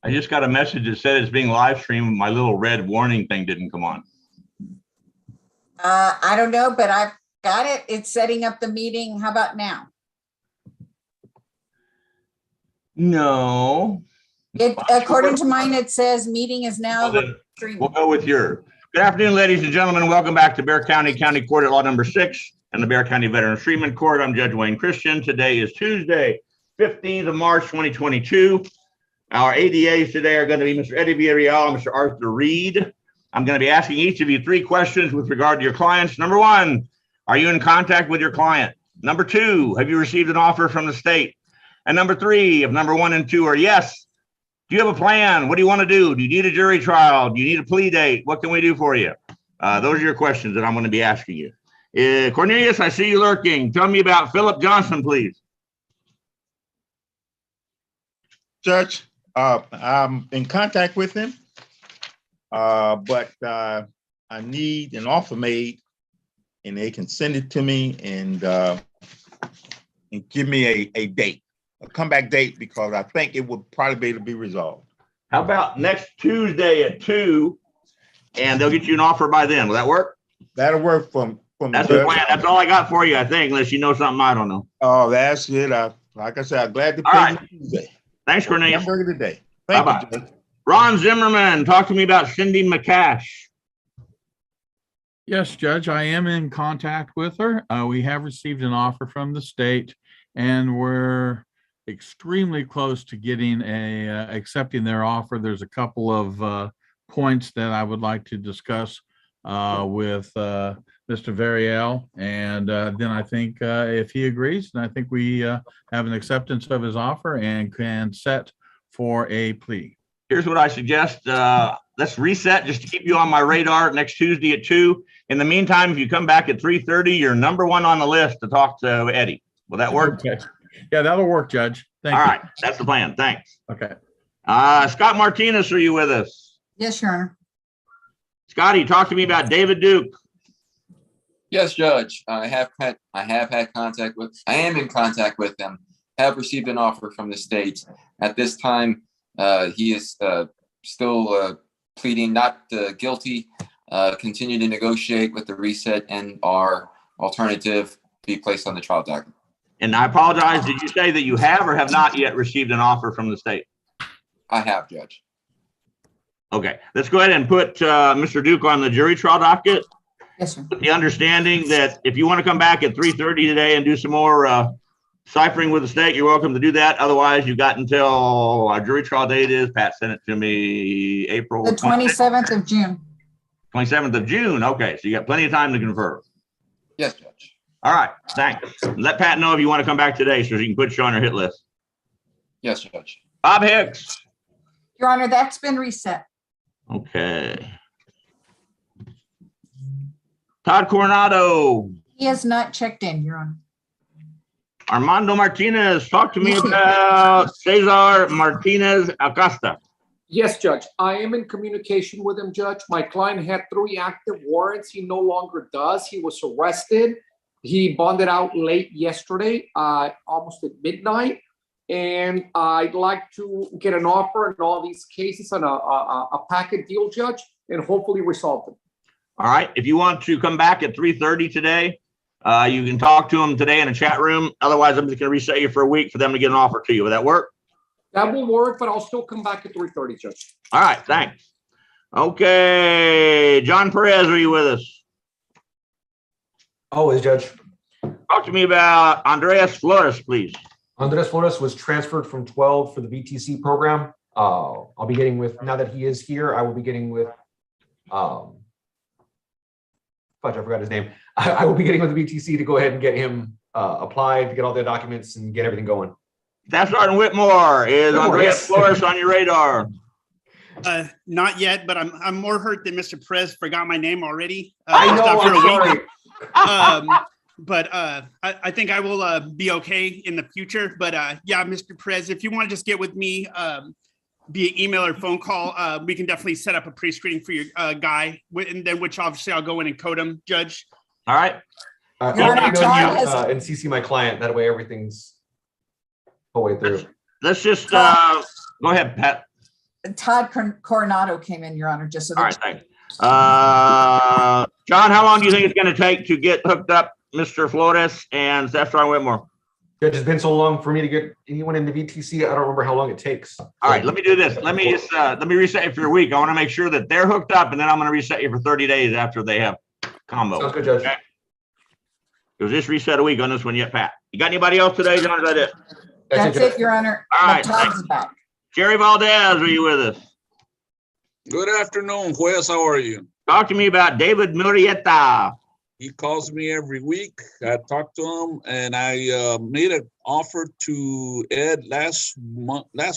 I just got a message that said it's being live streamed. My little red warning thing didn't come on. I don't know, but I've got it. It's setting up the meeting. How about now? No. According to mine, it says meeting is now streaming. We'll go with yours. Good afternoon, ladies and gentlemen. Welcome back to Bexar County Court at Law number 6 and the Bexar County Veterans Treatment Court. I'm Judge Wayne Christian. Today is Tuesday, 15th of March, 2022. Our ADAs today are going to be Mr. Eddie Villarreal and Mr. Arthur Reed. I'm going to be asking each of you 3 questions with regard to your clients. Number 1, are you in contact with your client? Number 2, have you received an offer from the state? And number 3, if number 1 and 2 are yes, do you have a plan? What do you want to do? Do you need a jury trial? Do you need a plea date? What can we do for you? Those are your questions that I'm going to be asking you. Cornelius, I see you lurking. Tell me about Philip Johnson, please. Judge, I'm in contact with him, but I need an offer made, and they can send it to me and give me a date, a comeback date, because I think it would probably be able to be resolved. How about next Tuesday at 2, and they'll get you an offer by then? Will that work? That'll work from That's the plan. That's all I got for you, I think, unless you know something I don't know. Oh, that's good. Like I said, I'm glad to pay you Tuesday. Thanks, Cornelius. Hamburger today. Bye-bye. Thank you, Judge. Ron Zimmerman, talk to me about Cindy McCash. Yes, Judge, I am in contact with her. We have received an offer from the state, and we're extremely close to getting accepting their offer. There's a couple of points that I would like to discuss with Mr. Villarreal, and then I think if he agrees, then I think we have an acceptance of his offer and can set for a plea. Here's what I suggest. Let's reset just to keep you on my radar next Tuesday at 2. In the meantime, if you come back at 3:30, you're number 1 on the list to talk to Eddie. Will that work? Okay. Yeah, that'll work, Judge. Thank you. All right. That's the plan. Thanks. Okay. Scott Martinez, are you with us? Yes, Your Honor. Scotty, talk to me about David Duke. Yes, Judge. I am in contact with them. Have received an offer from the state. At this time, he is still pleading not guilty. Continue to negotiate with the reset and our alternative be placed on the trial docket. And I apologize. Did you say that you have or have not yet received an offer from the state? I have, Judge. Okay. Let's go ahead and put Mr. Duke on the jury trial docket. Yes, sir. With the understanding that if you want to come back at 3:30 today and do some more ciphering with the state, you're welcome to do that. Otherwise, you've got until our jury trial date is, Pat sent it to me, April The 27th of June. 27th of June. Okay, so you got plenty of time to confer. Yes, Judge. All right, thanks. Let Pat know if you want to come back today so she can put you on her hit list. Yes, Judge. Bob Hicks. Your Honor, that's been reset. Okay. Todd Coronado. He has not checked in, Your Honor. Armando Martinez, talk to me about Cesar Martinez Acosta. Yes, Judge. I am in communication with him, Judge. My client had 3 active warrants. He no longer does. He was arrested. He bonded out late yesterday, almost at midnight. And I'd like to get an offer in all these cases on a packet deal, Judge, and hopefully resolve them. All right. If you want to come back at 3:30 today, you can talk to them today in a chat room. Otherwise, I'm just going to reset you for a week for them to get an offer to you. Will that work? That will work, but I'll still come back at 3:30, Judge. All right. Thanks. Okay. John Perez, are you with us? Always, Judge. Talk to me about Andres Flores, please. Andres Flores was transferred from 12 for the VTC program. I'll be getting with, now that he is here, I will be getting with, fudge, I forgot his name. I will be getting with the VTC to go ahead and get him applied, to get all the documents and get everything going. Staff Sergeant Whitmore, is Andres Flores on your radar? Not yet, but I'm more hurt than Mr. Perez forgot my name already. I know, I'm sorry. But I think I will be okay in the future. But yeah, Mr. Perez, if you want to just get with me via email or phone call, we can definitely set up a pre-screening for your guy, and then which obviously I'll go in and code him, Judge. All right. I'll go and CC my client. That way everything's the way through. Let's just go ahead, Pat. Todd Coronado came in, Your Honor, just so All that. right, thanks. John, how long do you think it's going to take to get hooked up Mr. Flores and Cesar Whitmore? Judge, it's been so long for me to get anyone in the VTC. I don't remember how long it takes. All right, let me do this. Let me reset you for a week. I want to make sure that they're hooked up, and then I'm going to reset you for 30 days after they have combo. Sounds good, Judge. Okay? It was just reset a week on this one yet, Pat. You got anybody else today, John? Is that it? That's Judge. it, Your Honor. All right, Todd's back. Jerry Valdez, are you with us? Good afternoon, Juez. How are you? Talk to me about David Murrieta. He calls me every week. I talked to him, and I made an offer to Ed last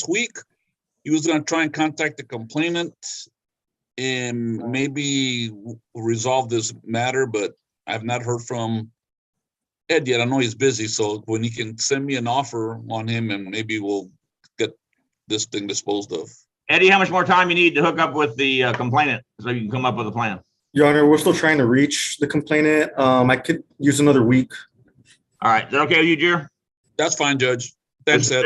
week. He was going to try and contact the complainant and maybe resolve this matter, but I've not heard from Ed yet. I know he's busy, so when he can send me an offer on him, and maybe we'll get this thing disposed of. Eddie, how much more time you need to hook up with the complainant so you can come up with a plan? Your Honor, we're still trying to reach the complainant. I could use another week. All right, is that okay with you, Jer? That's fine, Judge. Thanks, Ed.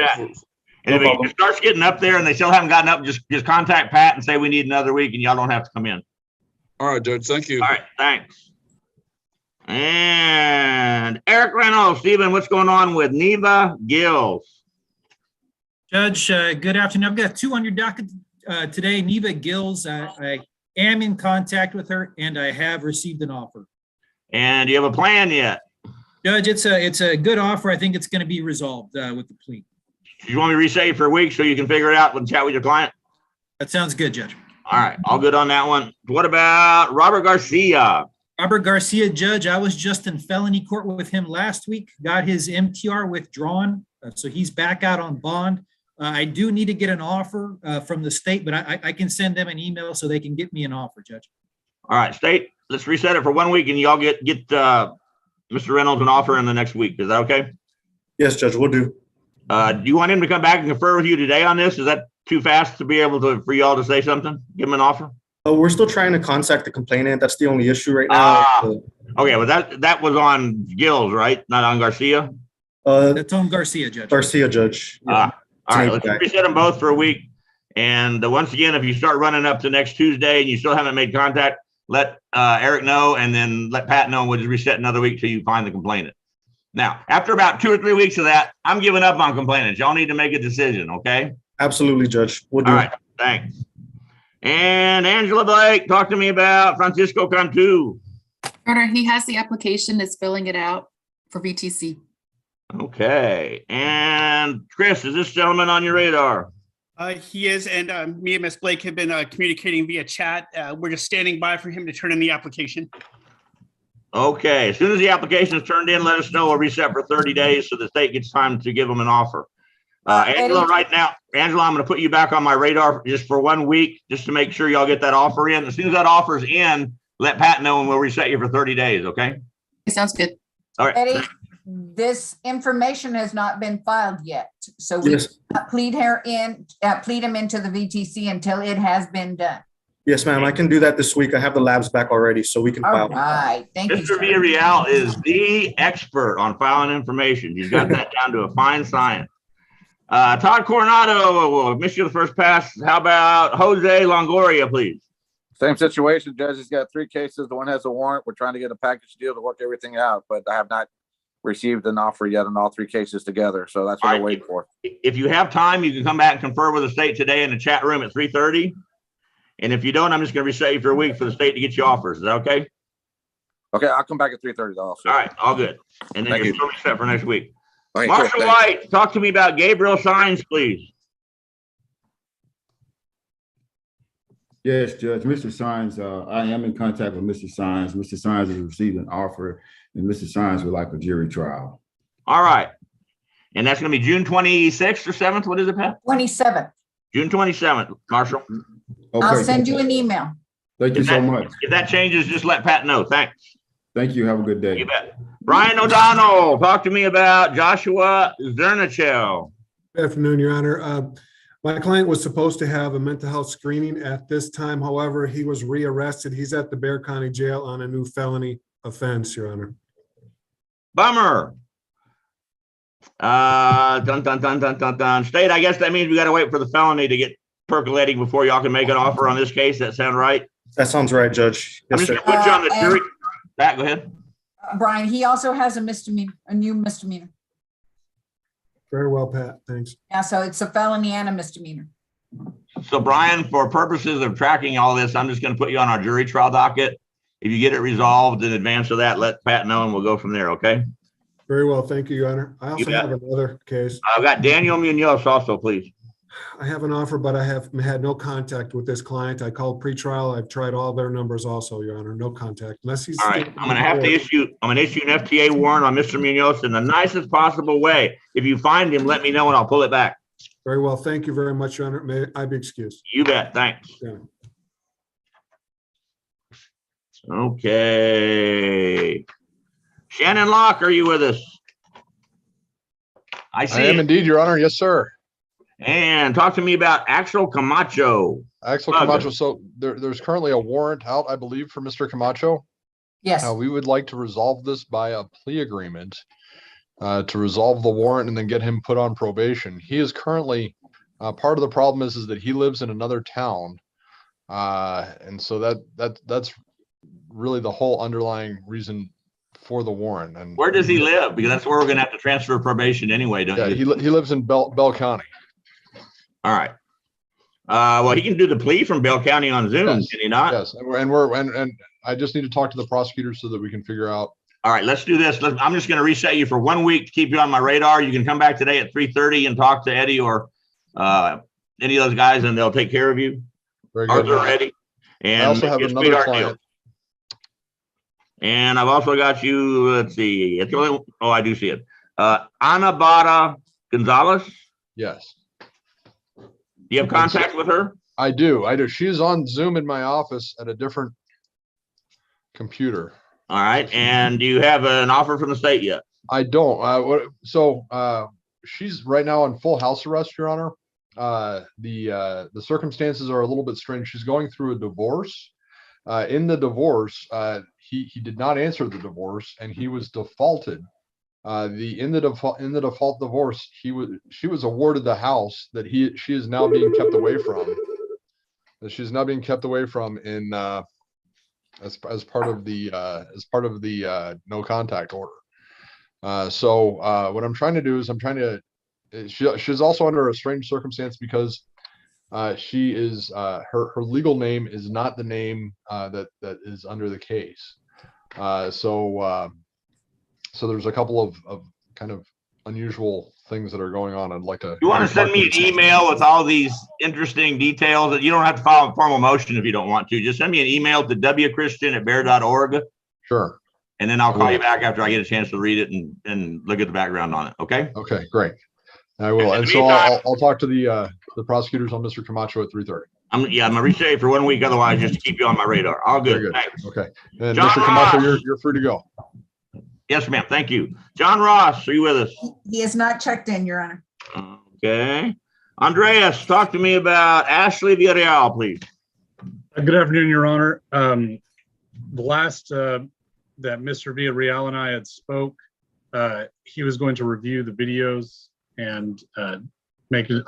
And if it starts getting up there and they still haven't gotten up, just contact Pat and say we need another week and y'all don't have to come in. All right, Judge. Thank you. All right, thanks. And Eric Reynolds, Stephen, what's going on with Neva Gills? Judge, good afternoon. I've got two on your docket today. Neva Gills, I am in contact with her and I have received an offer. And do you have a plan yet? Judge, it's a good offer. I think it's going to be resolved with the plea. You want me to reset you for a week so you can figure it out and chat with your client? That sounds good, Judge. All right, all good on that one. What about Robert Garcia? Robert Garcia, Judge, I was just in felony court with him last week, got his MTR withdrawn, so he's back out on bond. I do need to get an offer from the state, but I can send them an email so they can get me an offer, Judge. All right, state, let's reset it for 1 week and y'all get Mr. Reynolds an offer in the next week. Is that okay? Yes, Judge, we'll do. Do you want him to come back and confer with you today on this? Is that too fast to be able to, for y'all to say something? Give him an offer? We're still trying to contact the complainant. That's the only issue right now. Okay, well, that was on Gills, right? Not on Garcia? That's on Garcia, Judge. Garcia, Judge. Yeah. All right, let's reset them both for a week. And once again, if you start running up to next Tuesday and you still haven't made contact, let Eric know and then let Pat know, and we'll just reset another week till you find the complainant. Now, after about 2 or 3 weeks of that, I'm giving up on complainants. Y'all need to make a decision, okay? Absolutely, Judge. We'll do. All right, thanks. And Angela Blake, talk to me about Francisco Cantu. Order, he has the application, is filling it out for VTC. Okay, and Chris, is this gentleman on your radar? He is, and me and Ms. Blake have been communicating via chat. We're just standing by for him to turn in the application. Okay, as soon as the application is turned in, let us know. We'll reset for 30 days so the state gets time to give them an offer. Angela, right now, Angela, I'm going to put you back on my radar just for 1 week, just to make sure y'all get that offer in. As soon as that offer's in, let Pat know and we'll reset you for 30 days, okay? It sounds good. All right. Eddie, this information has not been filed yet, so we Yes. plead him into the VTC until it has been done. Yes, ma'am. I can do that this week. I have the labs back already, so we can All file. right, thank you. Mr. sir. Villarreal is the expert on filing information. He's got that down to a fine science. Todd Coronado, missed you the first pass. How about Jose Longoria, please? Same situation. Judge has got 3 cases. The one has a warrant. We're trying to get a package deal to work everything out, but I have not received an offer yet on all 3 cases together. So that's what I'm waiting for. If you have time, you can come back and confer with the state today in the chat room at 3:30. And if you don't, I'm just going to reset you for a week for the state to get you offers. Is that okay? Okay, I'll come back at 3:30 though. All right, all good. And then Thank you're you. still reset for next week. Okay, Marshall cool, White, talk to me about Gabriel Signs, please. Yes, Judge. Mr. Sines, I am in contact with Mr. Sines. Mr. Sines has received an offer, and Mr. Sines would like a jury trial. All right. And that's going to be June 26th or 7th? What is it, Pat? 27th. June 27th, Marshall. Okay. I'll send you an email. Thank you so much. If that changes, just let Pat know. Thanks. Thank you. Have a good day. You bet. Brian O'Donnell, talk to me about Joshua Zernichel. Good afternoon, Your Honor. My client was supposed to have a mental health screening at this time. However, he was rearrested. He's at the Bexar County Jail on a new felony offense, Your Honor. Bummer. Dun, dun, dun, dun, dun, dun. State, I guess that means we got to wait for the felony to get percolating before y'all can make an offer on this case. That sound right? That sounds right, Judge. I'm Yes, just sir. gonna put you on the jury. Pat, go ahead. Brian, he also has a misdemeanor, a new misdemeanor. Very well, Pat. Thanks. Yeah, so it's a felony and a misdemeanor. So Brian, for purposes of tracking all this, I'm just gonna put you on our jury trial docket. If you get it resolved in advance of that, let Pat know and we'll go from there, okay? Very well. Thank you, Your Honor. I also bet. have another case. I've got Daniel Munoz also, please. I have an offer, but I have had no contact with this client. I called pretrial. I've tried all their numbers also, Your Honor. No contact unless he's. All right, I'm gonna issue an FTA warrant on Mr. Munoz in the nicest possible way. If you find him, let me know and I'll pull it back. Very well. Thank you very much, Your Honor. May I be excused? You bet. Thanks. Yeah. Okay. Shannon Locke, are you with us? I I see am it. indeed, Your Honor. Yes, sir. And talk to me about Axel Camacho. Axel Bugger. Camacho. So there's currently a warrant out, I believe, for Mr. Camacho. Yes. We would like to resolve this by a plea agreement to resolve the warrant and then get him put on probation. He is currently part of the problem is that he lives in another town, and so that's really the whole underlying reason for the warrant. And Where does he live? Because that's where we're gonna have to transfer probation anyway, don't yeah, you? he lives in Bell County. All right. Well, he can do the plea from Bell County on Zoom, Yes. can he not? Yes, and I just need to talk to the prosecutor so that we can figure out. All right, let's do this. I'm just going to reset you for 1 week to keep you on my radar. You can come back today at 3:30 and talk to Eddie or any of those guys, and they'll take care of you. Very good. Arthur, Eddie. And I also have it's a another sweetheart client. deal. And I've also got you. Let's see. It's only, oh, I do see it. Anabata Gonzalez. Yes. Do you have contact with her? I do. She's on Zoom in my office at a different computer. All right. And do you have an offer from the state yet? I don't. She's right now on full house arrest, Your Honor. The circumstances are a little bit strange. She's going through a divorce. In the divorce, he did not answer the divorce, and he was defaulted. In the default divorce, she was awarded the house that she is now being kept away from. That she's now being kept away from in as part of the no contact order. So what I'm trying to do is she's also under a strange circumstance because she is her legal name is not the name that is under the case. So there's a couple of kind of unusual things that are going on. I'd like to. You want to send me an email with all these interesting details that you don't have to file a formal motion if you don't want to. Just send me an email to wchristian@bear.org. Sure. And then I'll call you back after I get a chance to read it and look at the background on it. Okay. Okay, great. I will. And so I'll talk to the prosecutors on Mr. Camacho at 3:30. I'm gonna reset you for 1 week, otherwise just to keep you on my radar. All good. Very good. Thanks. Okay. And John Mr. Camacho, Ross. you're free to go. Yes, ma'am. Thank you. John Ross, are you with us? He is not checked in, Your Honor. Okay. Andreas, talk to me about Ashley Villarreal, please. Good afternoon, Your Honor. The last that Mr. Villarreal and I had spoke, he was going to review the videos and make a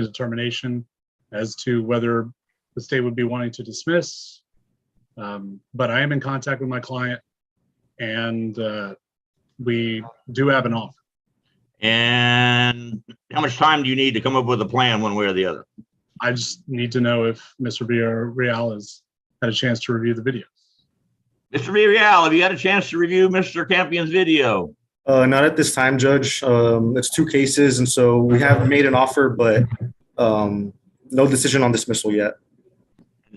determination as to whether the state would be wanting to dismiss. But I am in contact with my client, and we do have an offer. And how much time do you need to come up with a plan one way or the other? I just need to know if Mr. Villarreal has had a chance to review the video. Mr. Villarreal, have you had a chance to review Mr. Campion's video? Not at this time, Judge. It's 2 cases, and so we have made an offer, but no decision on dismissal yet.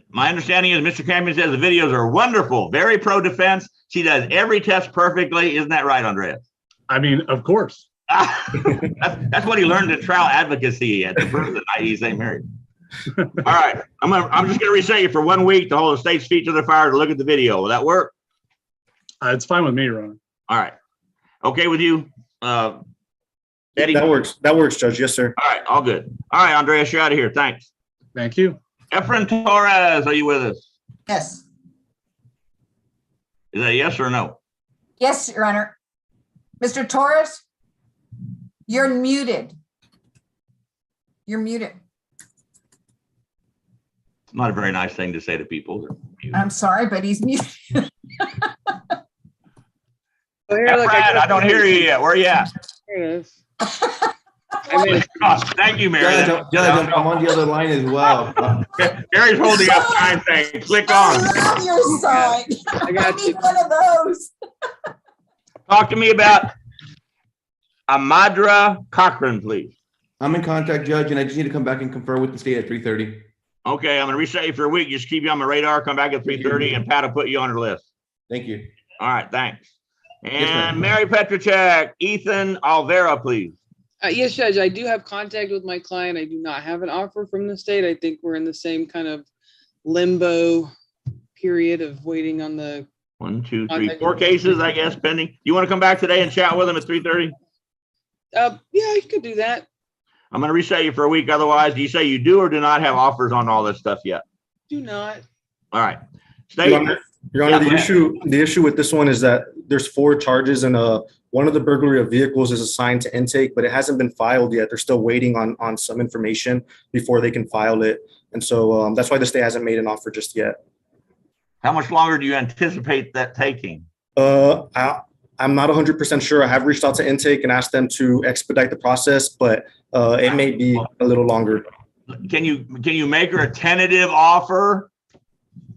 My understanding is Mr. Campion says the videos are wonderful, very pro-defense. She does every test perfectly. Isn't that right, Andreas? I mean, of course. That's what he learned in trial advocacy at the first night he's married. All right, I'm just going to reset you for 1 week to hold the state's feet to the fire to look at the video. Will that work? It's fine with me, Your Honor. All right. Okay with you, Eddie? That works. That works, Judge. Yes, sir. All right, all good. All right, Andreas, you're out of here. Thanks. Thank you. Efren Torres, are you with us? Yes. Is that a yes or no? Yes, Your Honor. Mr. Torres, you're muted. You're muted. Not a very nice thing to say to people. I'm sorry, but he's muted. Brad, I don't hear you yet. Where are you at? Here it is. I mean, Thank you, Mary. Judge, I'm on the other line as well. Gary's holding up sign saying, click on. I love your sign. I got need one of those. Talk to me about Amadra Cochran, please. I'm in contact, Judge, and I just need to come back and confer with the state at 3:30. Okay, I'm gonna reset you for a week. Just keep you on my radar. Come back at 3:30 and Pat will put you on her list. Thank you. All right, thanks. Yes, And ma'am. Mary Petracek, Ethan Alvera, please. Yes, Judge, I do have contact with my client. I do not have an offer from the state. I think we're in the same kind of limbo period of waiting on the. 1, 2, 3, 4 cases, I guess, pending. You want to come back today and chat with them at 3:30? Yeah, I could do that. I'm gonna reset you for a week. Otherwise, do you say you do or do not have offers on all this stuff yet? Do not. All right. Your Honor, Yeah, the go ahead. issue with this one is that there's 4 charges and one of the burglary of vehicles is assigned to intake, but it hasn't been filed yet. They're still waiting on some information before they can file it. And so that's why the state hasn't made an offer just yet. How much longer do you anticipate that taking? I'm not 100% sure. I have reached out to intake and asked them to expedite the process, but it may be a little longer. Can you make her a tentative offer?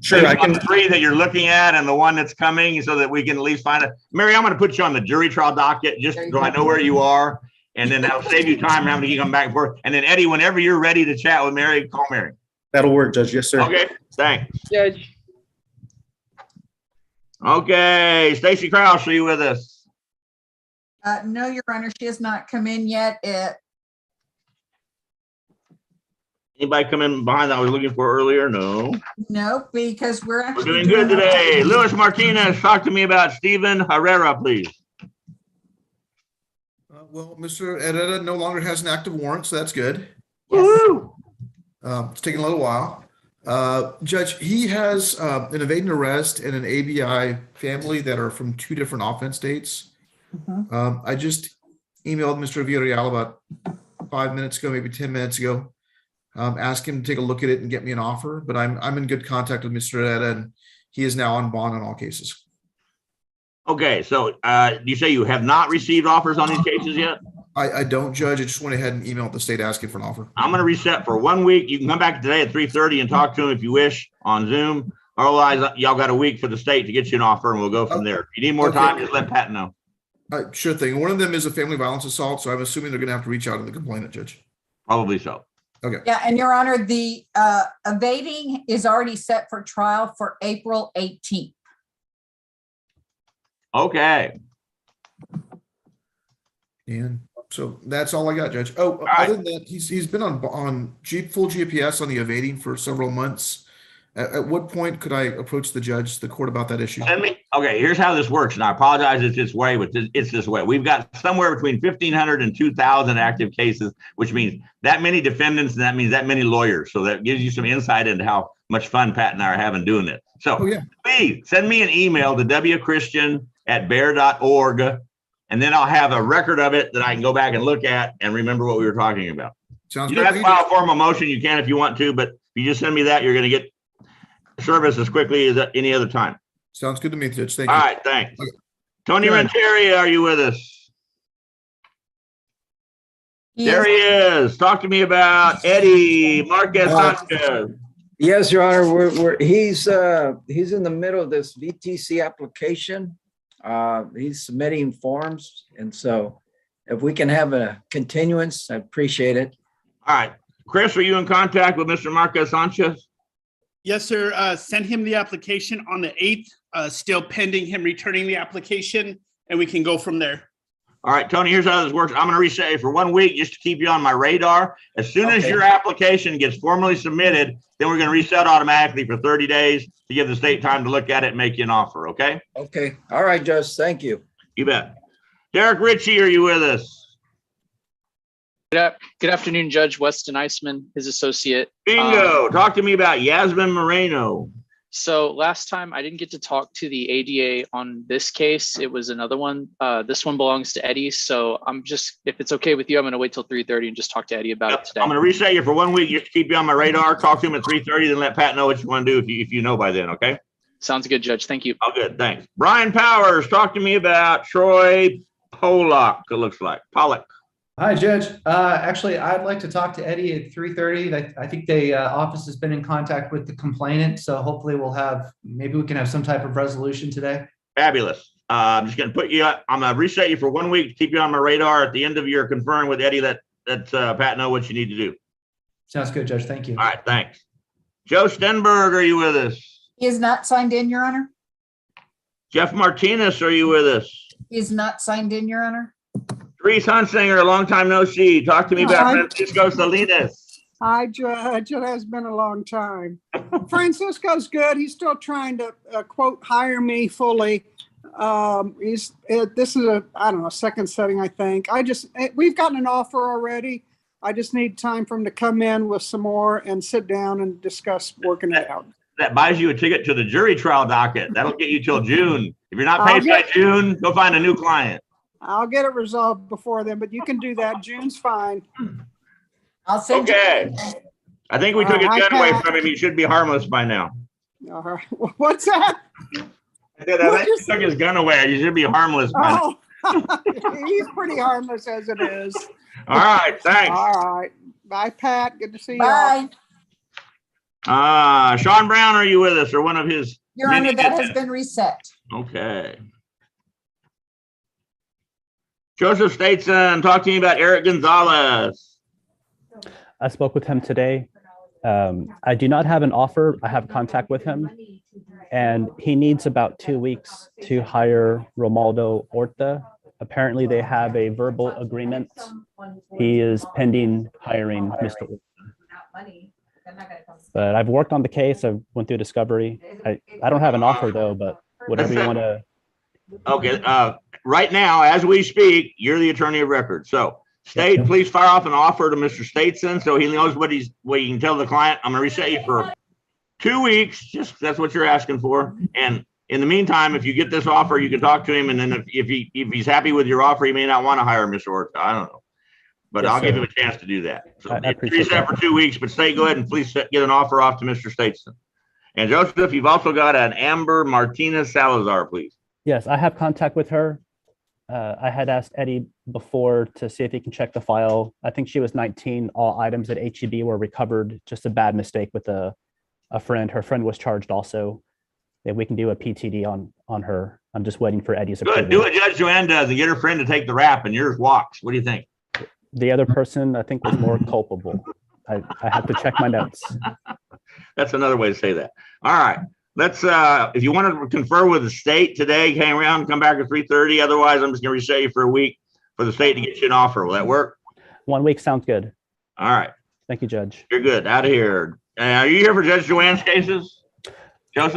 Sure, I can. 3 that you're looking at and the one that's coming so that we can at least find it. Mary, I'm going to put you on the jury trial docket just so I know where you are. And then that'll save you time having to keep coming back and forth. And then Eddie, whenever you're ready to chat with Mary, call Mary. That'll work, Judge. Yes, sir. Okay, thanks. Judge. Okay, Stacy Krause, are you with us? No, Your Honor, she has not come in yet. Anybody come in behind that I was looking for earlier? No. No, because we're We're actually doing good today. Luis Martinez, talk to me about Stephen Herrera, please. Well, Mr. Herrera no longer has an active warrant, so that's good. Woo! It's taking a little while. Judge, he has an evading arrest and an ABI family that are from 2 different offense dates. I just emailed Mr. Villarreal about 5 minutes ago, maybe 10 minutes ago. Ask him to take a look at it and get me an offer, but I'm in good contact with Mr. Herrera, and he is now on bond on all cases. Okay, so you say you have not received offers on these cases yet? I don't, Judge. I just went ahead and emailed the state asking for an offer. I'm going to reset for 1 week. You can come back today at 3:30 and talk to him if you wish on Zoom. Otherwise, y'all got a week for the state to get you an offer and we'll go from there. If you need more time, just let Pat know. Sure thing. One of them is a family violence assault, so I'm assuming they're going to have to reach out to the complainant, Judge. Probably so. Okay. Yeah, and Your Honor, the evading is already set for trial for April 18th. Okay. And so that's all I got, Judge. Oh, other than that, he's been on full GPS on the evading for several months. At what point could I approach the court about that issue? Okay, here's how this works. And I apologize it's this way, but it's this way. We've got somewhere between 1,500 and 2,000 active cases, which means that many defendants, and that means that many lawyers. So that gives you some insight into how much fun Pat and I are having doing it. So please send me an email to wchristian@bear.org, and then I'll have a record of it that I can go back and look at and remember what we were talking about. Sounds you good. don't have to file a formal motion. You can if you want to, but if you just send me that, you're going to get service as quickly as any other time. Sounds good to me, Judge. Thank you. All right, thanks. Okay. Tony Renteria, are you with us? There he is. Talk to me about Eddie Marquez Sanchez. Yes, Your Honor. He's in the middle of this VTC application. He's submitting forms, and so if we can have a continuance, I appreciate it. All right, Chris, are you in contact with Mr. Marquez Sanchez? Yes, sir. Send him the application on the 8th, still pending him returning the application, and we can go from there. All right, Tony, here's how this works. I'm going to reset you for 1 week just to keep you on my radar. As soon as your application gets formally submitted, then we're going to reset automatically for 30 days to give the state time to look at it and make you an offer, okay? Okay. All right, Judge. Thank you. You bet. Derek Ritchie, are you with us? Good afternoon, Judge. Weston Eisman, his associate. Bingo. Talk to me about Yasmin Moreno. So last time I didn't get to talk to the ADA on this case. It was another one. This one belongs to Eddie. So I'm just, if it's okay with you, I'm going to wait till 3:30 and just talk to Eddie about it today. I'm going to reset you for 1 week just to keep you on my radar. Talk to him at 3:30, then let Pat know what you want to do if you know by then. Okay. Sounds good, Judge. Thank you. Oh, good. Thanks. Brian Powers, talk to me about Troy Pollock. It looks like Pollock. Hi, Judge. Actually, I'd like to talk to Eddie at 3:30. I think the office has been in contact with the complainant, so hopefully maybe we can have some type of resolution today. Fabulous. I'm just going to put you up. I'm going to reset you for 1 week to keep you on my radar. At the end of your conferring with Eddie, let Pat know what you need to do. Sounds good, Judge. Thank you. All right. Thanks. Joe Stenberg, are you with us? He is not signed in, Your Honor. Jeff Martinez, are you with us? He is not signed in, Your Honor. Reese Hunsinger, a long time no see. Talk to me about Francisco Salinas. Hi, Judge. It has been a long time. Francisco's good. He's still trying to, quote, hire me fully. This is I don't know, second setting, I think. We've gotten an offer already. I just need time for him to come in with some more and sit down and discuss working it out. That buys you a ticket to the jury trial docket. That'll get you till June. If you're not paid by June, go find a new client. I'll get it resolved before then, but you can do that. June's fine. I'll send you. I think we took his gun away from him. He should be harmless by now. What's that? I said, I think we took his gun away. He should be harmless by now. He's pretty harmless as it is. All right. Thanks. All right. Bye, Pat. Good to see you. Bye. Sean Brown, are you with us or one of his? Your Honor, that has been reset. Okay. Joseph Stateson, talk to me about Eric Gonzalez. I spoke with him today. I do not have an offer. I have contact with him, and he needs about 2 weeks to hire Romaldo Orta. Apparently, they have a verbal agreement. He is pending hiring Mr. Orta. But I've worked on the case. I went through discovery. I don't have an offer though, but whatever you want to. Okay. Right now, as we speak, you're the attorney of record. So, State, please fire off an offer to Mr. Stateson so he knows what he can tell the client. I'm going to reset you for 2 weeks. Just that's what you're asking for. And in the meantime, if you get this offer, you can talk to him. And then if he's happy with your offer, he may not want to hire Mr. Orta. I don't know. But I'll give him a chance to do that. So reset for 2 weeks, but State, go ahead and please get an offer off to Mr. Stateson. And Joseph, you've also got an Amber Martinez Salazar, please. Yes, I have contact with her. I had asked Eddie before to see if he can check the file. I think she was 19. All items at HEB were recovered. Just a bad mistake with a friend. Her friend was charged also. If we can do a PTD on her. I'm just waiting for Eddie's approval. Good. Do what Judge Joanne does and get her friend to take the rap and yours walks. What do you think? The other person, I think, was more culpable. I have to check my notes. That's another way to say that. All right. Let's, if you want to confer with the state today, hang around, come back at 3:30. Otherwise, I'm just going to reset you for a week for the state to get you an offer. Will that work? 1 week sounds good. All right. Thank you, Judge. You're good. Out of here. Are you here for Judge Joanne's cases? Joseph?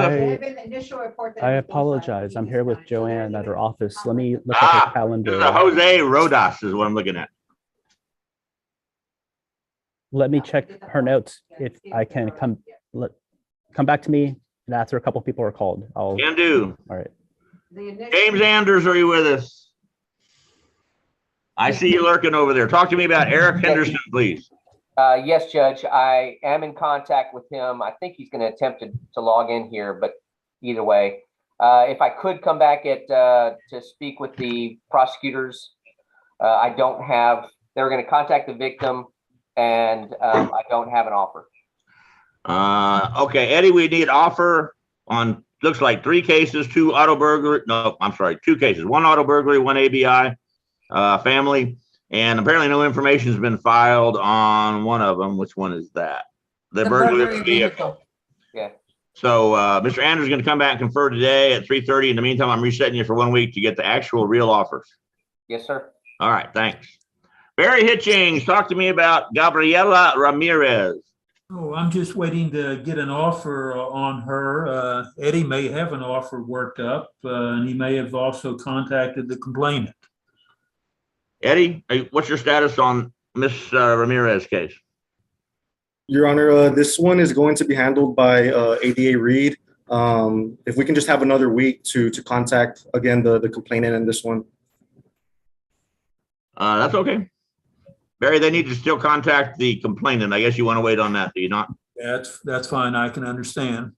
I apologize. I'm here with Joanne at her office. Let me look at her calendar. This is Jose Rodas is what I'm looking at. Let me check her notes. If I can come back to me and after a couple of people are called. Can do. All right. James Anders, are you with us? I see you lurking over there. Talk to me about Eric Henderson, please. Yes, Judge. I am in contact with him. I think he's going to attempt to log in here, but either way, if I could come back to speak with the prosecutors, I don't have. They were going to contact the victim, and I don't have an offer. Okay, Eddie, we need offer on, looks like 3 cases, 2 auto burglary. No, I'm sorry, 2 cases, 1 auto burglary, 1 ABI family. And apparently no information has been filed on one of them. Which one is that? The burglary of the vehicle. Yeah. So Mr. Andrews is going to come back and confer today at 3:30. In the meantime, I'm resetting you for 1 week to get the actual real offers. Yes, sir. All right, thanks. Barry Hitchings, talk to me about Gabriela Ramirez. Oh, I'm just waiting to get an offer on her. Eddie may have an offer worked up, and he may have also contacted the complainant. Eddie, what's your status on Miss Ramirez case? Your Honor, this one is going to be handled by ADA Reed. If we can just have another week to contact again the complainant in this one. That's okay. Barry, they need to still contact the complainant. I guess you want to wait on that, do you not? That's fine. I can understand.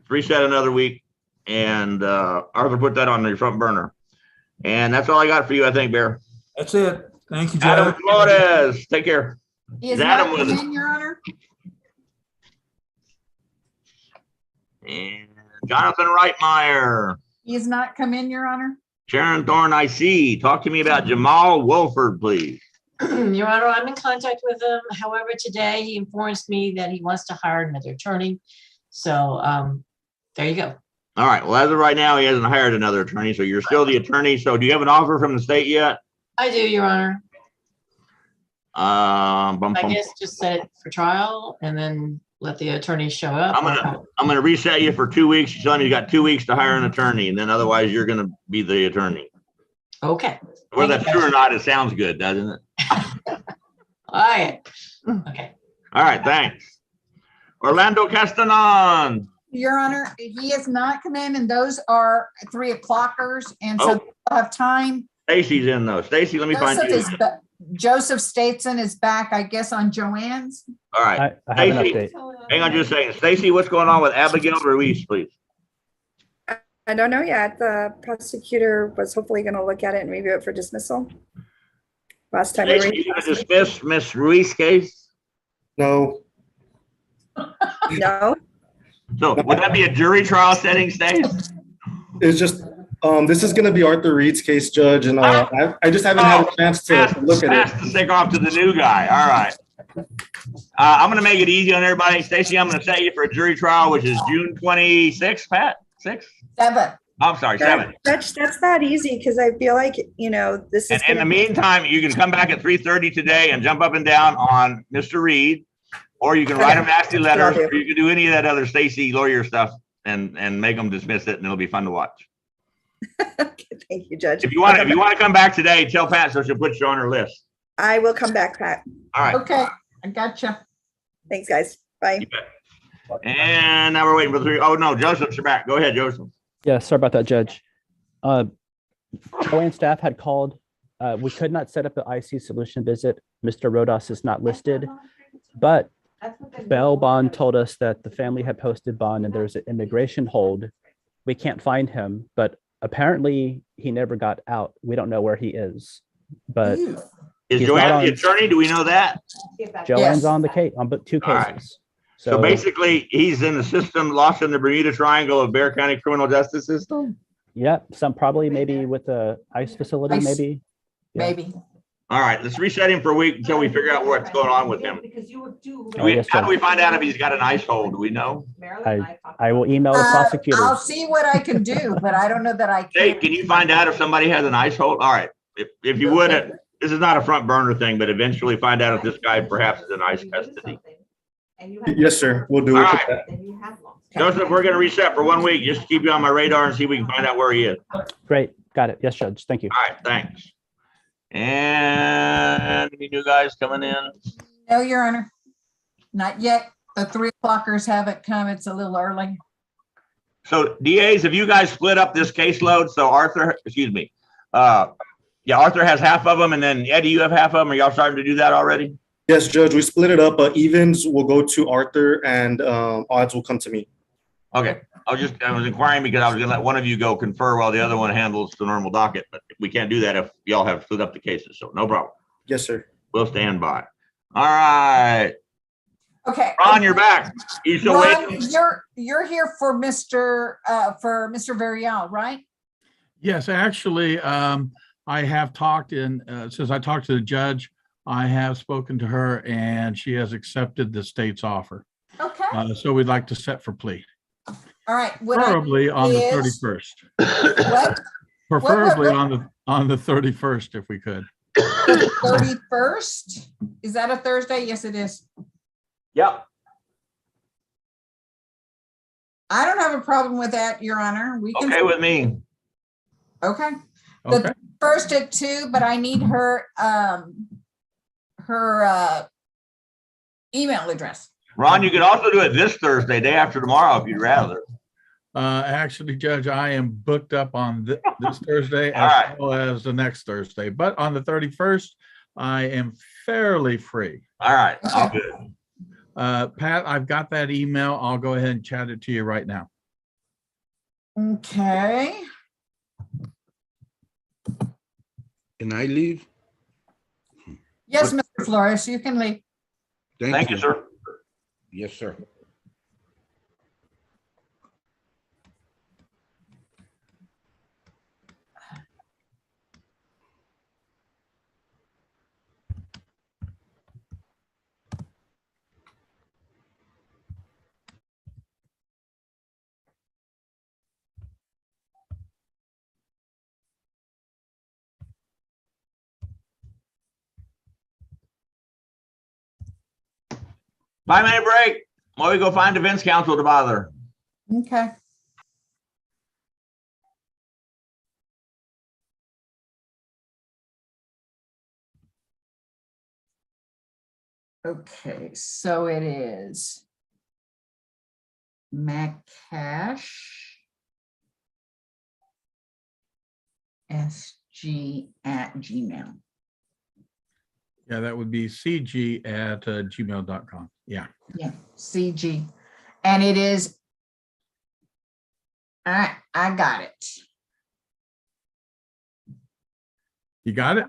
Reset another week, and Arthur put that on the front burner. And that's all I got for you, I think, Bear. That's it. Thank you, Adam Judge. Flores, take care. He is Adam not with us. in, Your Honor. And Jonathan Reitmeyer, He has not come in, Your Honor. Sharon Thorne, I see. Talk to me about Jamal Wolford, please. Your Honor, I'm in contact with him. However, today he informs me that he wants to hire another attorney. So there you go. All right. Well, as of right now, he hasn't hired another attorney, so you're still the attorney. So do you have an offer from the state yet? I do, Your Honor. I bum. guess just set it for trial and then let the attorney show up. I'm gonna reset you for 2 weeks. You're telling me you got 2 weeks to hire an attorney, and then otherwise you're gonna be the attorney. Okay. Whether that's true or not, it sounds good, doesn't it? All right. Okay. All right, thanks. Orlando Castanon. Your Honor, he has not come in, and those are 3 o'clockers, and so we'll have time. Stacy's in though. Stacy, let me find you. Joseph Stateson is back, I guess, on Joanne's. All right. I have an Stacy, update. hang on just a second. Stacy, what's going on with Abigail Ruiz, please? I don't know yet. The prosecutor was hopefully going to look at it and review it for dismissal. Last time Stacy, you gonna dismiss Miss Ruiz's case? No. No. So would that be a jury trial setting, Stacy? It's just this is going to be Arthur Reed's case, Judge, and I just haven't had a chance to look at it. Pass the stick off to the new guy. All right. I'm going to make it easy on everybody. Stacy, I'm going to set you for a jury trial, which is June 26th, Pat? 6? 7. I'm sorry, 7. That's not easy because I feel like, this is. And in the meantime, you can come back at 3:30 today and jump up and down on Mr. Reed, or you can write him nasty letters, or you can do any of that other Stacy lawyer stuff and make them dismiss it, and it'll be fun to watch. Thank you, Judge. If you want to come back today, tell Pat so she'll put you on her list. I will come back, Pat. All right. Okay, I gotcha. Thanks, guys. Bye. And now we're waiting for 3. Oh no, Joseph, you're back. Go ahead, Joseph. Yeah, sorry about that, Judge. Joanne staff had called. We could not set up an IC solution visit. Mr. Rodas is not listed, but bail bond told us that the family had posted bond and there's an immigration hold. We can't find him, but apparently he never got out. We don't know where he is, but is Joanne the attorney? Do we know that? Joanne's on the case on 2 cases. Right. So basically, he's in the system, lost in the Bermuda Triangle of Bexar County criminal justice system. Yep, maybe with a ICE facility, maybe. Yeah. Maybe. All right, let's reset him for a week until we figure out what's going on with him. Yes, how do we find out if he's got an ICE hold? Do we know? I will email the prosecutor. I'll see what I can do, but I don't know that I can. Jake, can you find out if somebody has an ICE hold? All right, if you would, this is not a front burner thing, but eventually find out if this guy perhaps is in ICE custody. Yes, sir. We'll do it. All right. Joseph, we're going to reset for 1 week just to keep you on my radar and see if we can find out where he is. Great. Got it. Yes, Judge. Thank you. All right. Thanks. And any new guys coming in? No, Your Honor. Not yet. The 3 o'clockers haven't come. It's a little early. So DAs, have you guys split up this caseload? So Arthur, Arthur has half of them, and then Eddie, you have half of them. Are y'all starting to do that already? Yes, Judge, we split it up. Evens will go to Arthur and odds will come to me. Okay. I was inquiring because I was going to let one of you go confer while the other one handles the normal docket, but we can't do that if y'all have split up the cases. So no problem. Yes, sir. We'll stand by. All right. Okay. Ron, you're back. You still waiting? You're here for Mr. Varial, right? Yes, actually, I have talked since I talked to the judge, I have spoken to her and she has accepted the state's offer. Okay. So we'd like to set for plea. All right. Preferably on the 31st. What? Preferably on the 31st, if we could. The 31st? Is that a Thursday? Yes, it is. Yep. I don't have a problem with that, Your Honor. We can. Okay with me. Okay. The first at 2, but I need her email address. Ron, you could also do it this Thursday, day after tomorrow, if you'd rather. Actually, Judge, I am booked up on this Thursday All as right. well as the next Thursday, but on the 31st, I am fairly free. All right, all good. Pat, I've got that email. I'll go ahead and chat it to you right now. Okay. Can I leave? Yes, Mr. Flores, you can leave. Thank you, sir. Yes, sir. Five-minute break while we go find defense counsel to bother. Okay. Okay, so it is maccash@gmail. Yeah, that would be cg@gmail.com. Yeah. Yeah, CG. And it is, I got it. You got it?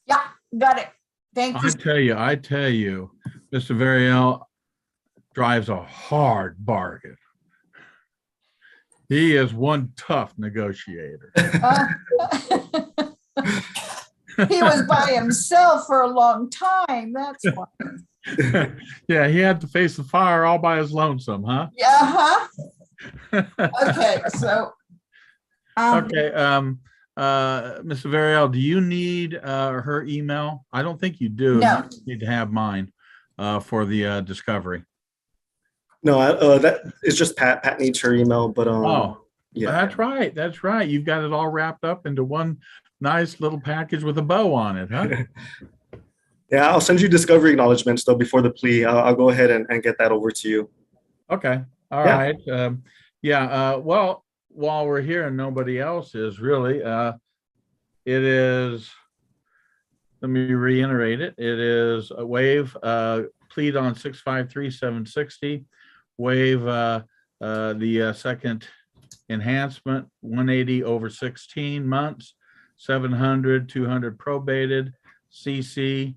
Yeah, got it. Thank you. I tell you, Mr. Variel drives a hard bargain. He is one tough negotiator. He was by himself for a long time. That's why. Yeah, he had to face the fire all by his lonesome, huh? Yeah. Okay, so. Okay, Mr. Variel, do you need her email? I don't think you do. No. You need to have mine for the discovery. No, that is just Pat. Pat needs her email, but Oh, yeah, that's right. That's right. You've got it all wrapped up into one nice little package with a bow on it, huh? yeah. I'll send you discovery acknowledgments though before the plea. I'll go ahead and get that over to you. Okay. All right. Well, while we're here and nobody else is really, it is, let me reiterate it. It is a waive, plead on 653-760, waive the second enhancement, 180 over 16 months, 700, 200 probated, CC,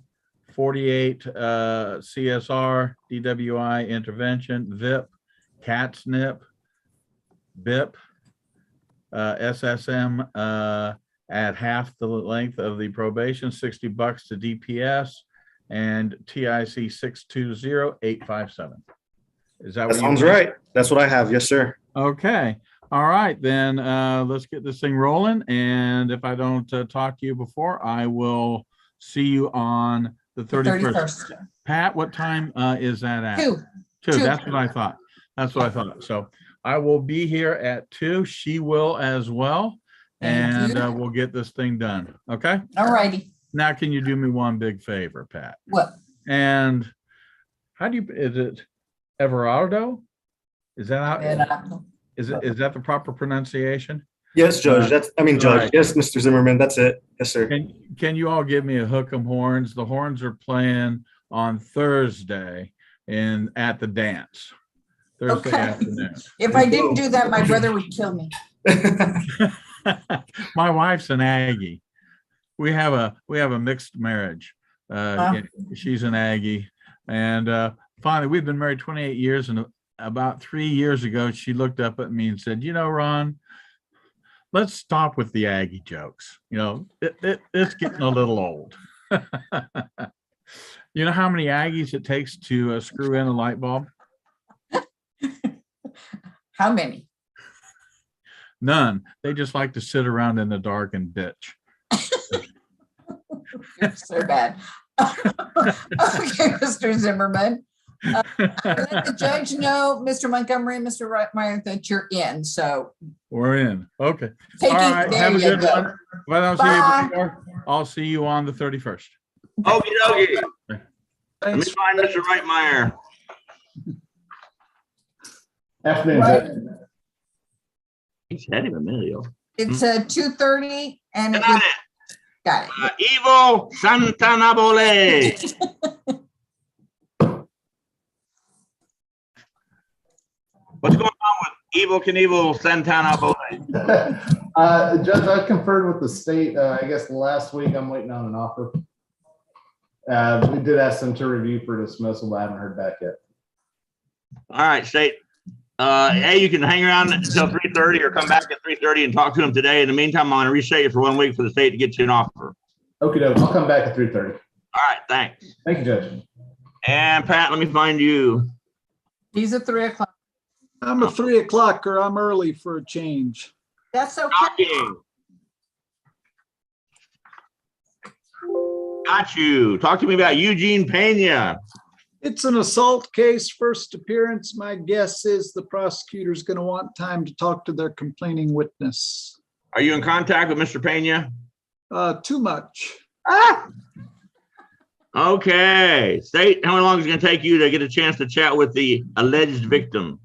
48 CSR, DWI intervention, VIP, CATSNP, BIP, SSM at half the length of the probation, $60 to DPS, and TIC 620857. Is that That what sounds you right. That's what I have. Yes, sir. Okay. All right, then let's get this thing rolling. And if I don't talk to you before, I will see you on the 31st. Pat, what time is that at? 2. 2. That's what I thought. That's what I thought. So I will be here at 2. She will as well. Thank you. We'll get this thing done. Okay. All righty. Now, can you do me one big favor, Pat? What? And how do you, is it Everardo? Is that how? Is that the proper pronunciation? Yes, Judge. Judge. Right. Yes, Mr. Zimmerman. That's it. Yes, sir. Can you all give me a hook 'em horns? The horns are playing on Thursday at the dance. Thursday afternoon. If I didn't do that, my brother would kill me. My wife's an Aggie. We have a mixed marriage. She's an Aggie, and finally, we've been married 28 years, and about 3 years ago, she looked up at me and said, "You know, Ron, let's stop with the Aggie jokes. You know, it's getting a little old." You know how many Aggies it takes to screw in a light bulb? How many? None. They just like to sit around in the dark and bitch. You're so bad. Okay, Mr. Zimmerman. Let the judge know, Mr. Montgomery, Mr. Reitmeyer, that you're in. So we're in. Okay. All right. Have a good one. If I don't see Bye. you before, I'll see you on the 31st. Okie dokie. Let me find Mr. Reitmeyer. Afternoon, Right. Judge. He's had him a minute. It's 2:30 and it Got was, it. got it. Ivo Santanabole. What's going on with Evel Knievel Santanabole? Judge, I conferred with the state, I guess last week. I'm waiting on an offer. We did ask them to review for dismissal, but I haven't heard back yet. All right, state. Hey, you can hang around until 3:30 or come back at 3:30 and talk to him today. In the meantime, I'm going to reset you for 1 week for the state to get you an offer. Okay, I'll come back at 3:30. All right, thanks. Thank you, Judge. And Pat, let me find you. He's at 3 o'clock. I'm a 3 o'clocker. I'm early for a change. That's okay. Shocking. Got you. Talk to me about Eugene Pena. It's an assault case, first appearance. My guess is the prosecutor's going to want time to talk to their complaining witness. Are you in contact with Mr. Pena? Too much. Okay. State, how long is it going to take you to get a chance to chat with the alleged victim?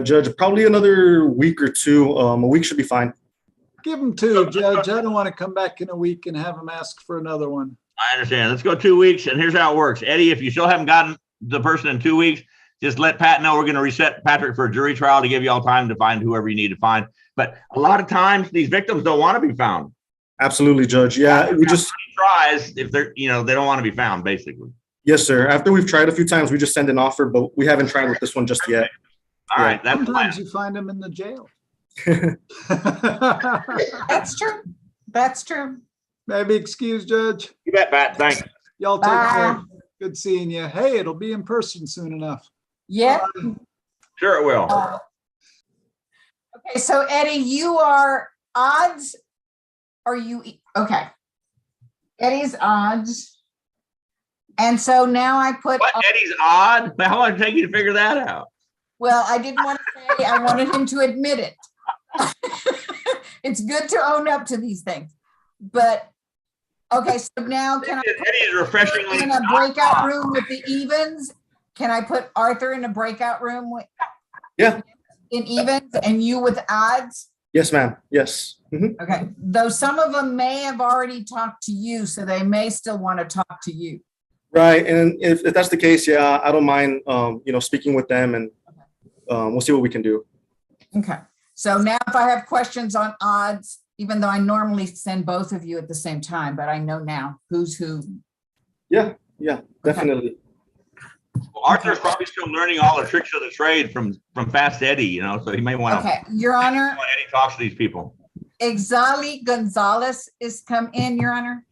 Judge, probably another week or two. A week should be fine. Give him 2, Judge. I don't want to come back in a week and have him ask for another one. I understand. Let's go 2 weeks, and here's how it works. Eddie, if you still haven't gotten the person in 2 weeks, just let Pat know. We're going to reset Patrick for a jury trial to give you all time to find whoever you need to find. But a lot of times, these victims don't want to be found. Absolutely, Judge. Yeah, we just tries if they're, they don't want to be found, basically. Yes, sir. After we've tried a few times, we just send an offer, but we haven't tried with this one just yet. All right, that's sometimes you find them in the jail. That's true. That's true. Maybe excuse, Judge. You bet, Pat. Thanks. Y'all take care. Good seeing you. Hey, it'll be in person soon enough. Yeah. Sure it will. Okay, so Eddie, you are odds. Are you okay? Eddie's odds. And so now I put what? Eddie's odd? How long did it take you to figure that out? Well, I didn't want to say, I wanted him to admit it. It's good to own up to these things. But okay, so now can I put Eddie is refreshingly in a breakout room with the evens? Can I put Arthur in a breakout room with in evens and you with odds? Yes, ma'am. Yes. Mm-hmm. Okay. Though some of them may have already talked to you, so they may still want to talk to you. Right. And if that's the case, yeah, I don't mind speaking with them, and we'll see what we can do. Okay. So now if I have questions on odds, even though I normally send both of you at the same time, but I know now who's who. Yeah, definitely. Well, Arthur's probably still learning all the tricks of the trade from Fast Eddie, so he may want to. Okay, Your Honor. When Eddie talks to these people. Exali Gonzalez is come in, Your Honor.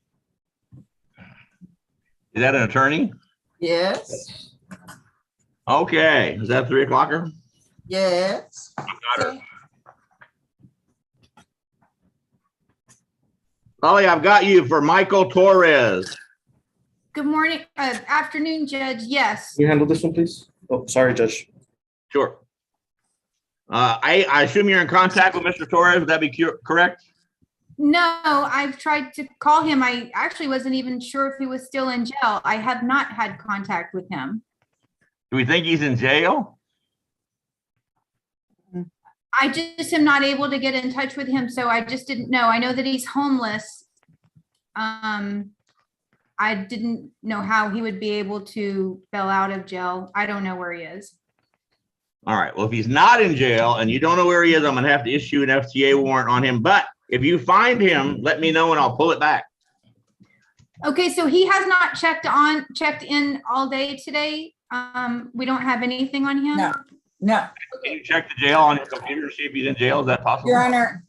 Is that an attorney? Yes. Okay. Is that 3 o'clocker? Yes. Got her. Ollie, I've got you for Michael Torres. Good morning, afternoon, Judge. Yes. Can you handle this one, please? Oh, sorry, Judge. Sure. I assume you're in contact with Mr. Torres. Would that be correct? No, I've tried to call him. I actually wasn't even sure if he was still in jail. I have not had contact with him. Do we think he's in jail? I just am not able to get in touch with him, so I just didn't know. I know that he's homeless. I didn't know how he would be able to bail out of jail. I don't know where he is. All right. Well, if he's not in jail and you don't know where he is, I'm going to have to issue an FTA warrant on him. But if you find him, let me know and I'll pull it back. Okay, so he has not checked in all day today. We don't have anything on him. No. Can you check the jail on your computer to see if he's in jail? Is that possible? Your Honor,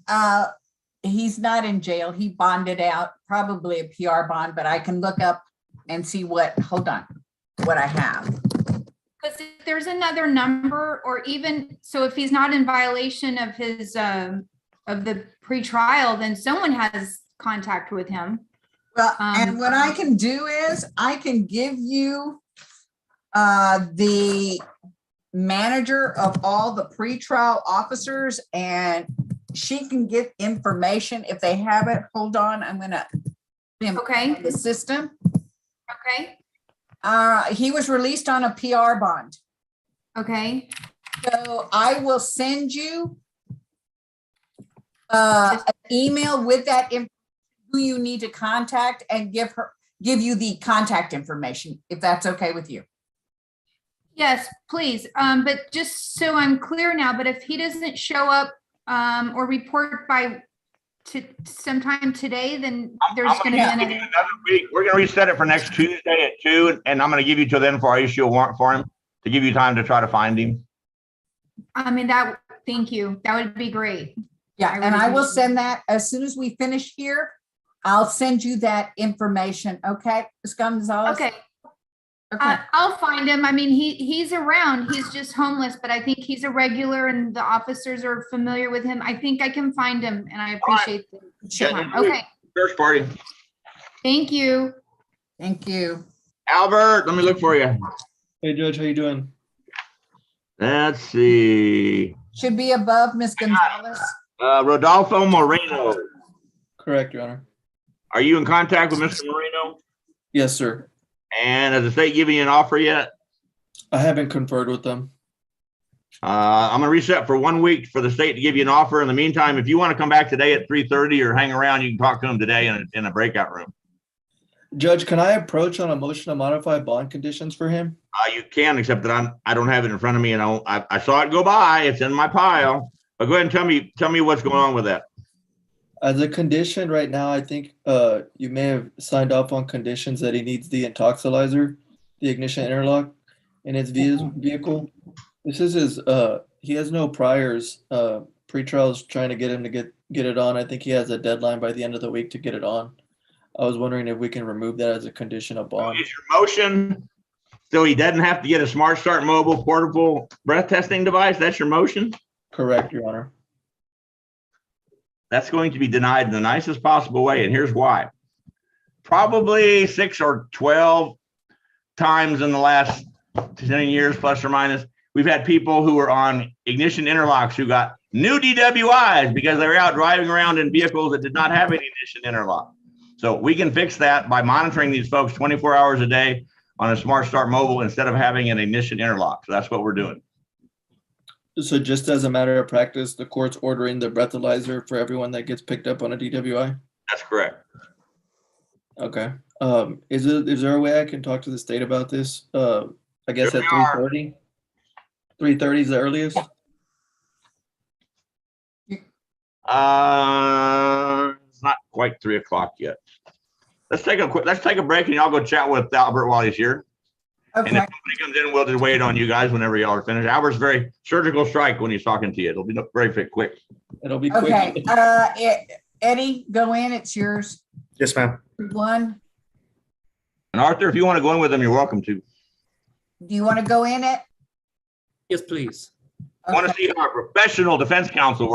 he's not in jail. He bonded out, probably a PR bond, but I can look up and see what I have. Because if there's another number, or even so, if he's not in violation of his of the pretrial, then someone has contact with him. Well, and what I can do is I can give you the manager of all the pretrial officers, and she can get information if they have it. Hold on, I'm gonna the system. Okay. He was released on a PR bond. Okay. So I will send you an email with that, who you need to contact, and give you the contact information, if that's okay with you. Yes, please. But just so I'm clear now, but if he doesn't show up or report by sometime today, then there's going to be another week. We're going to reset it for next Tuesday at 2, and I'm going to give you till then before I issue a warrant for him to give you time to try to find him. I mean, thank you. That would be great. Yeah, and I will send that as soon as we finish here. I'll send you that information. Okay, Ms. Gonzalez? Okay. Okay. I'll find him. I mean, he's around. He's just homeless, but I think he's a regular and the officers are familiar with him. I think I can find him, and I appreciate the time. Okay. First party. Thank you. Thank you. Albert, let me look for you. Hey, Judge, how you doing? Let's see. Should be above Ms. Gonzalez. Rodolfo Moreno. Correct, Your Honor. Are you in contact with Mr. Moreno? Yes, sir. And has the state given you an offer yet? I haven't conferred with them. I'm gonna reset for 1 week for the state to give you an offer. In the meantime, if you want to come back today at 3:30 or hang around, you can talk to him today in a breakout room. Judge, can I approach on a motion to modify bond conditions for him? You can, except that I don't have it in front of me, and I saw it go by. It's in my pile. But go ahead and tell me what's going on with that. As a condition right now, I think you may have signed off on conditions that he needs the intoxilizer, the ignition interlock in his vehicle. This is his, he has no priors. Pretrial's trying to get him to get it on. I think he has a deadline by the end of the week to get it on. I was wondering if we can remove that as a condition of bond. Is your motion so he doesn't have to get a Smart Start mobile portable breath testing device? That's your motion? Correct, Your Honor. That's going to be denied in the nicest possible way, and here's why. Probably 6 or 12 times in the last 10 years, plus or minus, we've had people who were on ignition interlocks who got new DWIs because they were out driving around in vehicles that did not have an ignition interlock. So we can fix that by monitoring these folks 24 hours a day on a Smart Start mobile instead of having an ignition interlock. So that's what we're doing. So just as a matter of practice, the court's ordering the breathalyzer for everyone that gets picked up on a DWI? That's correct. Okay. Is there a way I can talk to the state about this? I guess at 3:30? 3:30 is the earliest? It's not quite 3 o'clock yet. Let's take a break and I'll go chat with Albert while he's here. Okay. And if somebody comes in, we'll just wait on you guys whenever y'all are finished. Albert's very surgical strike when he's talking to you. It'll be very quick. It'll be quick. Okay. Eddie, go in. It's yours. Yes, ma'am. One. And Arthur, if you want to go in with them, you're welcome to. Do you want to go in it? Yes, please. I want to see how our professional defense counsel works.